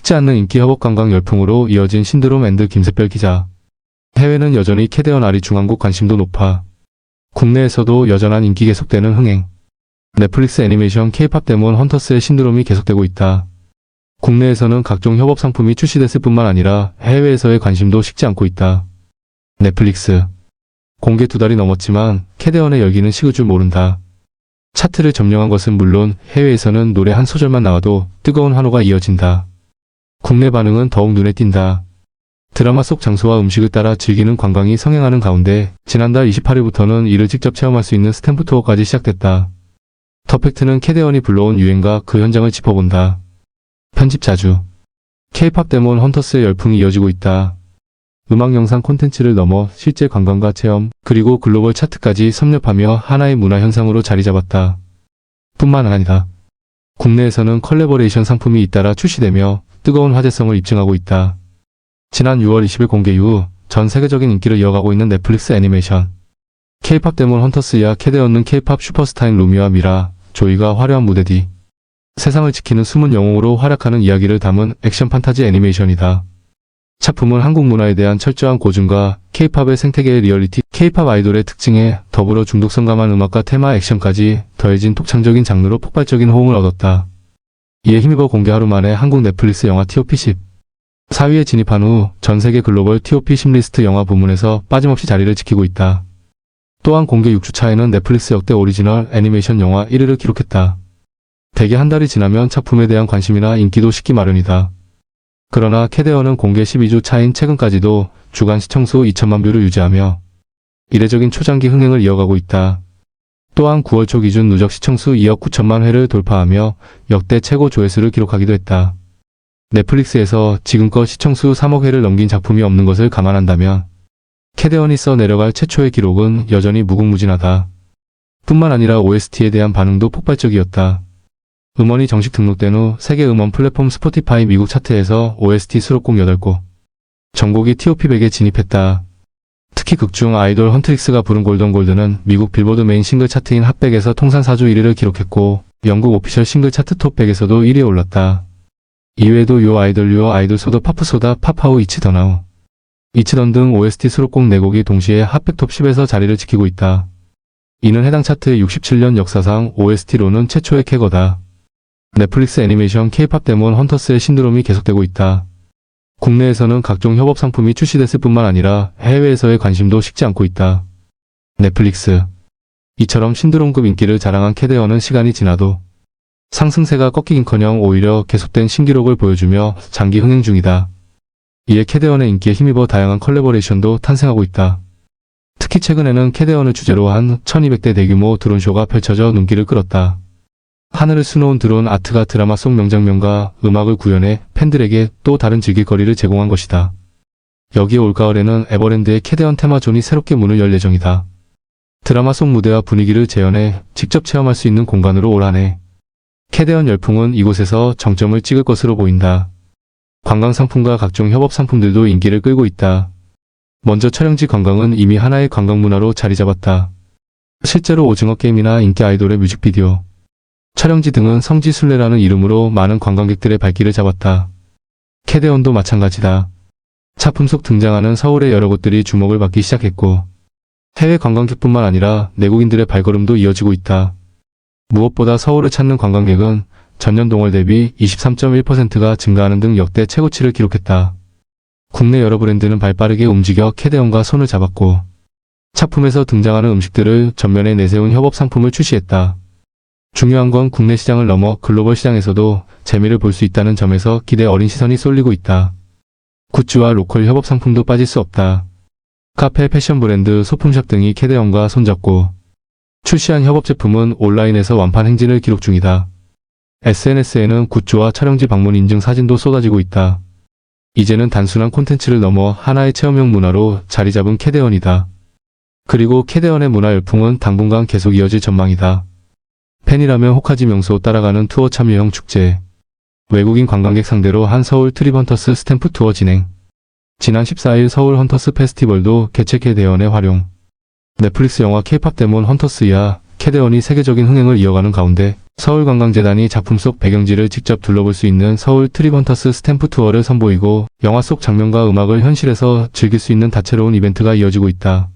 식지 않는 인기 협업 관광 열풍으로 이어진 신드롬 앤드 김샛별 기자. 해외는 여전히 캐대언 아리 중한국 관심도 높아. 국내에서도 여전한 인기 계속되는 흥행. 넷플릭스 애니메이션 K-팝 데몬 헌터스의 신드롬이 계속되고 있다. 국내에서는 각종 협업 상품이 출시됐을 뿐만 아니라 해외에서의 관심도 식지 않고 있다. 넷플릭스. 공개 2달이 넘었지만 캐대언의 열기는 식을 줄 모른다. 차트를 점령한 것은 물론 해외에서는 노래 한 소절만 나와도 뜨거운 환호가 이어진다. 국내 반응은 더욱 눈에 띈다. 드라마 속 장소와 음식을 따라 즐기는 관광이 성행하는 가운데 지난달 28일부터는 이를 직접 체험할 수 있는 스탬프 투어까지 시작됐다. 더 팩트는 캐대언이 불러온 유행과 그 현장을 짚어본다. 편집 자주. K-팝 데몬 헌터스의 열풍이 이어지고 있다. 음악 영상 콘텐츠를 넘어 실제 관광과 체험, 그리고 글로벌 차트까지 섭렵하며 하나의 문화 현상으로 자리 잡았다. 뿐만 아니라 국내에서는 컬래버레이션 상품이 잇따라 출시되며 뜨거운 화제성을 입증하고 있다. 지난 6월 20일 공개 이후 전 세계적인 인기를 이어가고 있는 넷플릭스 애니메이션 K-팝 데몬 헌터스야 캐대언은 K-팝 슈퍼스타인 루미와 미라, 조이가 화려한 무대 뒤 세상을 지키는 숨은 영웅으로 활약하는 이야기를 담은 액션 판타지 애니메이션이다. 작품은 한국 문화에 대한 철저한 고증과 K-팝의 생태계의 리얼리티, K-팝 아이돌의 특징에 더불어 중독성감한 음악과 테마 액션까지 더해진 독창적인 장르로 폭발적인 호응을 얻었다. 이에 힘입어 공개 하루 만에 한국 넷플릭스 영화 TOP 10 4위에 진입한 후 전 세계 글로벌 TOP 10 리스트 영화 부문에서 빠짐없이 자리를 지키고 있다. 또한 공개 6주 차에는 넷플릭스 역대 오리지널 애니메이션 영화 1위를 기록했다. 대개 한 달이 지나면 작품에 대한 관심이나 인기도 식기 마련이다. 그러나 캐대언은 공개 12주 차인 최근까지도 주간 시청수 2천만 뷰를 유지하며 이례적인 초장기 흥행을 이어가고 있다. 또한 9월 초 기준 누적 시청수 2억 9천만 회를 돌파하며 역대 최고 조회수를 기록하기도 했다. 넷플릭스에서 지금껏 시청수 3억 회를 넘긴 작품이 없는 것을 감안한다면 캐대언이 써 내려갈 최초의 기록은 여전히 무궁무진하다. 뿐만 아니라 OST에 대한 반응도 폭발적이었다. 음원이 정식 등록된 후 세계 음원 플랫폼 스포티파이 미국 차트에서 OST 수록곡 8곡, 전곡이 TOP 100에 진입했다. 특히 극중 아이돌 헌트릭스가 부른 골든골든은 미국 빌보드 메인 싱글 차트인 핫100에서 통산 4주 1위를 기록했고 영국 오피셜 싱글 차트 톱 100에서도 1위에 올랐다. 이외에도 요 아이돌 소더 파프소다, 팝하우, 이치더나우, 이치던 등 OST 수록곡 4곡이 동시에 핫100 톱 10에서 자리를 지키고 있다. 이는 해당 차트의 67년 역사상 OST로는 최초의 쾌거다. 넷플릭스 애니메이션 K-팝 데몬 헌터스의 신드롬이 계속되고 있다. 국내에서는 각종 협업 상품이 출시됐을 뿐만 아니라 해외에서의 관심도 식지 않고 있다. 넷플릭스. 이처럼 신드롬급 인기를 자랑한 캐대언은 시간이 지나도 상승세가 꺾이긴커녕 오히려 계속된 신기록을 보여주며 장기 흥행 중이다. 이에 캐대언의 인기에 힘입어 다양한 컬래버레이션도 탄생하고 있다. 특히 최근에는 캐대언을 주제로 한 1200대 대규모 드론쇼가 펼쳐져 눈길을 끌었다. 하늘을 수놓은 드론 아트가 드라마 속 명장면과 음악을 구현해 팬들에게 또 다른 즐길거리를 제공한 것이다. 여기에 올가을에는 에버랜드의 캐대언 테마존이 새롭게 문을 열 예정이다. 드라마 속 무대와 분위기를 재현해 직접 체험할 수 있는 공간으로 올 한해 캐대언 열풍은 이곳에서 정점을 찍을 것으로 보인다. 관광상품과 각종 협업 상품들도 인기를 끌고 있다. 먼저 촬영지 관광은 이미 하나의 관광문화로 자리 잡았다. 실제로 오징어 게임이나 인기 아이돌의 뮤직비디오, 촬영지 등은 성지순례라는 이름으로 많은 관광객들의 발길을 잡았다. 캐대언도 마찬가지다. 작품 속 등장하는 서울의 여러 곳들이 주목을 받기 시작했고 해외 관광객뿐만 아니라 내국인들의 발걸음도 이어지고 있다. 무엇보다 서울을 찾는 관광객은 전년 동월 대비 23.1%가 증가하는 등 역대 최고치를 기록했다. 국내 여러 브랜드는 발빠르게 움직여 캐대언과 손을 잡았고 작품에서 등장하는 음식들을 전면에 내세운 협업 상품을 출시했다. 중요한 건 국내 시장을 넘어 글로벌 시장에서도 재미를 볼 수 있다는 점에서 기대 어린 시선이 쏠리고 있다. 굿즈와 로컬 협업 상품도 빠질 수 없다. 카페, 패션 브랜드, 소품샵 등이 캐대언과 손잡고 출시한 협업 제품은 온라인에서 완판 행진을 기록 중이다. SNS에는 굿즈와 촬영지 방문 인증 사진도 쏟아지고 있다. 이제는 단순한 콘텐츠를 넘어 하나의 체험형 문화로 자리 잡은 캐대언이다. 그리고 캐대언의 문화 열풍은 당분간 계속 이어질 전망이다. 팬이라면 혹하지 명소 따라가는 투어 참여형 축제, 외국인 관광객 상대로 한 서울 트립 헌터스 스탬프 투어 진행, 지난 14일 서울 헌터스 페스티벌도 개최 캐대언의 활용, 넷플릭스 영화 K-팝 데몬 헌터스야 캐대언이 세계적인 흥행을 이어가는 가운데 서울관광재단이 작품 속 배경지를 직접 둘러볼 수 있는 서울 트립헌터스 스탬프 투어를 선보이고 영화 속 장면과 음악을 현실에서 즐길 수 있는 다채로운 이벤트가 이어지고 있다.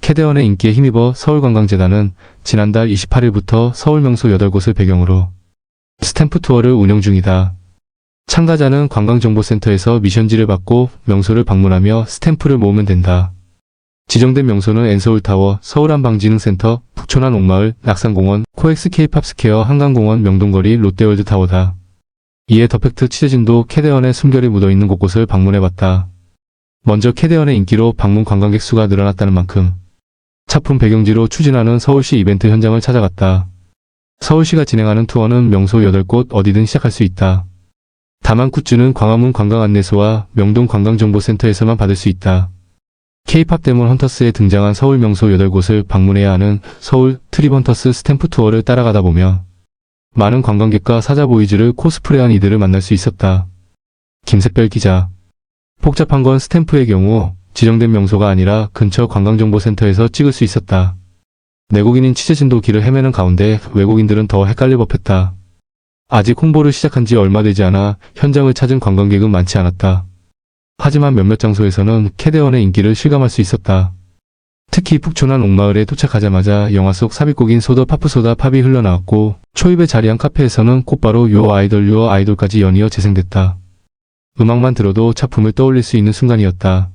캐대언의 인기에 힘입어 서울관광재단은 지난달 28일부터 서울 명소 8곳을 배경으로 스탬프 투어를 운영 중이다. 참가자는 관광정보센터에서 미션지를 받고 명소를 방문하며 스탬프를 모으면 된다. 지정된 명소는 엔서울타워, 서울한방지능센터, 북촌한 옥마을, 낙산공원, 코엑스 K팝스퀘어, 한강공원, 명동거리, 롯데월드타워다. 이에 더팩트 취재진도 캐대언의 숨결이 묻어있는 곳곳을 방문해봤다. 먼저 캐대언의 인기로 방문 관광객 수가 늘어났다는 만큼 차품 배경지로 추진하는 서울시 이벤트 현장을 찾아갔다. 서울시가 진행하는 투어는 명소 8곳 어디든 시작할 수 있다. 다만 굿즈는 광화문 관광안내소와 명동 관광정보센터에서만 받을 수 있다. K-팝 데몬 헌터스에 등장한 서울 명소 8곳을 방문해야 하는 서울 트립 헌터스 스탬프 투어를 따라가다 보면 많은 관광객과 사자보이즈를 코스프레한 이들을 만날 수 있었다. 김샛별 기자. 복잡한 건 스탬프의 경우 지정된 명소가 아니라 근처 관광정보센터에서 찍을 수 있었다. 내국인인 취재진도 길을 헤매는 가운데 외국인들은 더 헷갈릴 법했다. 아직 홍보를 시작한 지 얼마 되지 않아 현장을 찾은 관광객은 많지 않았다. 하지만 몇몇 장소에서는 캐대언의 인기를 실감할 수 있었다. 특히 북촌한 옥마을에 도착하자마자 영화 속 삽입곡인 소더 파프소다 팝이 흘러나왔고 초입에 자리한 카페에서는 곧바로 유어 아이돌까지 연이어 재생됐다. 음악만 들어도 작품을 떠올릴 수 있는 순간이었다.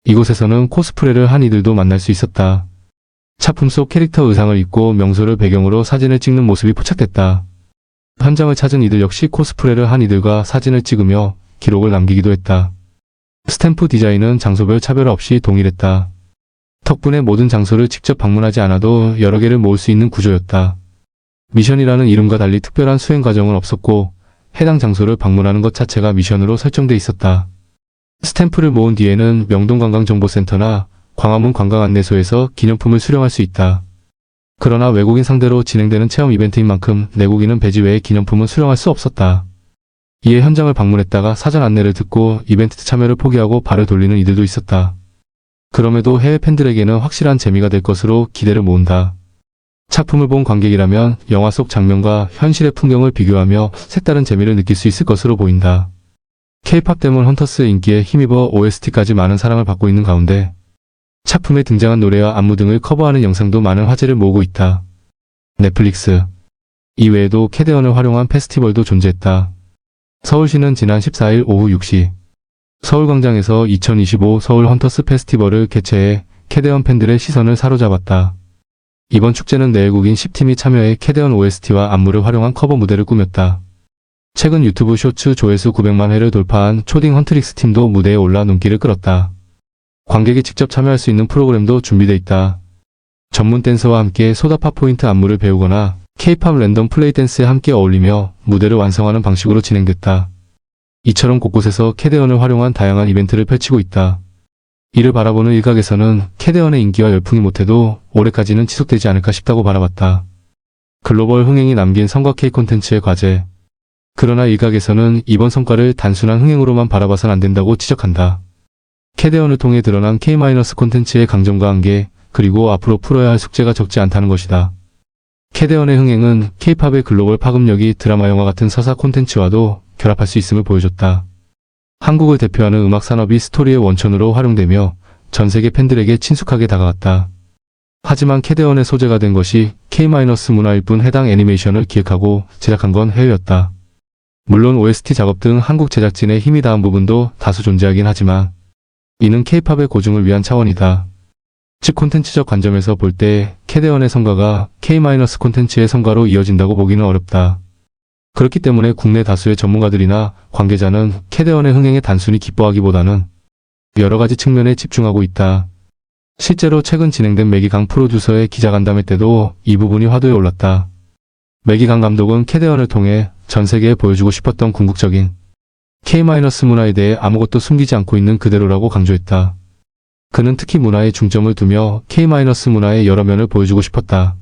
이곳에서는 코스프레를 한 이들도 만날 수 있었다. 작품 속 캐릭터 의상을 입고 명소를 배경으로 사진을 찍는 모습이 포착됐다. 현장을 찾은 이들 역시 코스프레를 한 이들과 사진을 찍으며 기록을 남기기도 했다. 스탬프 디자인은 장소별 차별 없이 동일했다. 덕분에 모든 장소를 직접 방문하지 않아도 여러 개를 모을 수 있는 구조였다. 미션이라는 이름과 달리 특별한 수행 과정은 없었고 해당 장소를 방문하는 것 자체가 미션으로 설정돼 있었다. 스탬프를 모은 뒤에는 명동관광정보센터나 광화문 관광안내소에서 기념품을 수령할 수 있다. 그러나 외국인 상대로 진행되는 체험 이벤트인 만큼 내국인은 배지 외에 기념품은 수령할 수 없었다. 이에 현장을 방문했다가 사전 안내를 듣고 이벤트 참여를 포기하고 발을 돌리는 이들도 있었다. 그럼에도 해외 팬들에게는 확실한 재미가 될 것으로 기대를 모은다. 작품을 본 관객이라면 영화 속 장면과 현실의 풍경을 비교하며 색다른 재미를 느낄 수 있을 것으로 보인다. K-팝 데몬 헌터스의 인기에 힘입어 OST까지 많은 사랑을 받고 있는 가운데 작품에 등장한 노래와 안무 등을 커버하는 영상도 많은 화제를 모으고 있다. 넷플릭스. 이외에도 캐대언을 활용한 페스티벌도 존재했다. 서울시는 지난 14일 오후 6시 서울광장에서 2025 서울 헌터스 페스티벌을 개최해 캐대언 팬들의 시선을 사로잡았다. 이번 축제는 내외국인 10팀이 참여해 캐대언 OST와 안무를 활용한 커버 무대를 꾸몄다. 최근 유튜브 쇼츠 조회수 900만 회를 돌파한 초딩 헌트릭스 팀도 무대에 올라 눈길을 끌었다. 관객이 직접 참여할 수 있는 프로그램도 준비돼 있다. 전문 댄서와 함께 소다팝 포인트 안무를 배우거나 K-팝 랜덤 플레이 댄스에 함께 어울리며 무대를 완성하는 방식으로 진행됐다. 이처럼 곳곳에서 캐대언을 활용한 다양한 이벤트를 펼치고 있다. 이를 바라보는 일각에서는 캐대언의 인기와 열풍이 못해도 올해까지는 지속되지 않을까 싶다고 바라봤다. 글로벌 흥행이 남긴 성과 K 콘텐츠의 과제. 그러나 일각에서는 이번 성과를 단순한 흥행으로만 바라봐선 안 된다고 지적한다. 캐대언을 통해 드러난 K- 콘텐츠의 강점과 한계, 그리고 앞으로 풀어야 할 숙제가 적지 않다는 것이다. 캐대언의 흥행은 K-팝의 글로벌 파급력이 드라마 영화 같은 서사 콘텐츠와도 결합할 수 있음을 보여줬다. 한국을 대표하는 음악 산업이 스토리의 원천으로 활용되며 전 세계 팬들에게 친숙하게 다가갔다. 하지만 캐대언의 소재가 된 것이 K- 문화일 뿐 해당 애니메이션을 기획하고 제작한 건 해외였다. 물론 OST 작업 등 한국 제작진의 힘이 닿은 부분도 다수 존재하긴 하지만 이는 K-팝의 고증을 위한 차원이다. 즉 콘텐츠적 관점에서 볼 때 캐대언의 성과가 K- 콘텐츠의 성과로 이어진다고 보기는 어렵다. 그렇기 때문에 국내 다수의 전문가들이나 관계자는 캐대언의 흥행에 단순히 기뻐하기보다는 여러 가지 측면에 집중하고 있다. 실제로 최근 진행된 매기강 프로듀서의 기자간담회 때도 이 부분이 화두에 올랐다. 매기강 감독은 캐대언을 통해 전 세계에 보여주고 싶었던 궁극적인 K- 문화에 대해 아무것도 숨기지 않고 있는 그대로라고 강조했다. 그는 특히 문화에 중점을 두며 K- 문화의 여러 면을 보여주고 싶었다.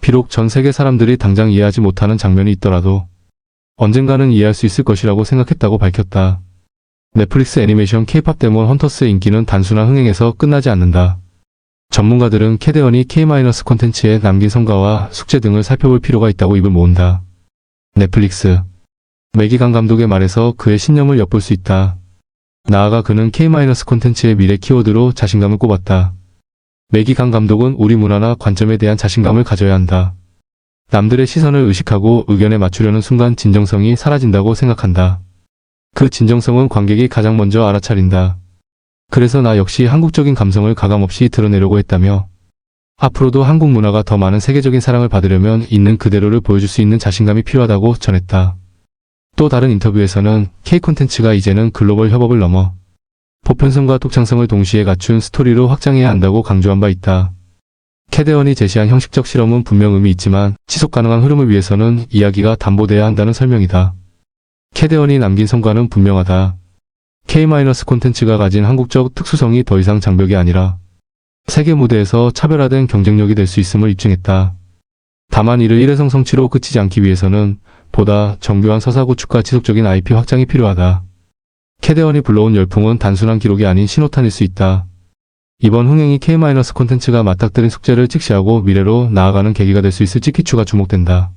비록 전 세계 사람들이 당장 이해하지 못하는 장면이 있더라도 언젠가는 이해할 수 있을 것이라고 생각했다고 밝혔다. 넷플릭스 애니메이션 K-팝 데몬 헌터스의 인기는 단순한 흥행에서 끝나지 않는다. 전문가들은 캐대언이 K- 콘텐츠에 남긴 성과와 숙제 등을 살펴볼 필요가 있다고 입을 모은다. 넷플릭스. 매기강 감독의 말에서 그의 신념을 엿볼 수 있다. 나아가 그는 K- 콘텐츠의 미래 키워드로 자신감을 꼽았다. 매기강 감독은 우리 문화나 관점에 대한 자신감을 가져야 한다. 남들의 시선을 의식하고 의견에 맞추려는 순간 진정성이 사라진다고 생각한다. 그 진정성은 관객이 가장 먼저 알아차린다. 그래서 나 역시 한국적인 감성을 가감없이 드러내려고 했다며, 앞으로도 한국 문화가 더 많은 세계적인 사랑을 받으려면 있는 그대로를 보여줄 수 있는 자신감이 필요하다고 전했다. 또 다른 인터뷰에서는 K 콘텐츠가 이제는 글로벌 협업을 넘어 보편성과 독창성을 동시에 갖춘 스토리로 확장해야 한다고 강조한 바 있다. 캐대언이 제시한 형식적 실험은 분명 의미 있지만 지속 가능한 흐름을 위해서는 이야기가 담보돼야 한다는 설명이다. 캐대언이 남긴 성과는 분명하다. K- 콘텐츠가 가진 한국적 특수성이 더 이상 장벽이 아니라 세계 무대에서 차별화된 경쟁력이 될 수 있음을 입증했다. 다만 이를 일회성 성취로 그치지 않기 위해서는 보다 정교한 서사 구축과 지속적인 IP 확장이 필요하다. 캐대언이 불러온 열풍은 단순한 기록이 아닌 신호탄일 수 있다. 이번 흥행이 K- 콘텐츠가 맞닥뜨린 숙제를 직시하고 미래로 나아가는 계기가 될 수 있을지 기추가 주목된다.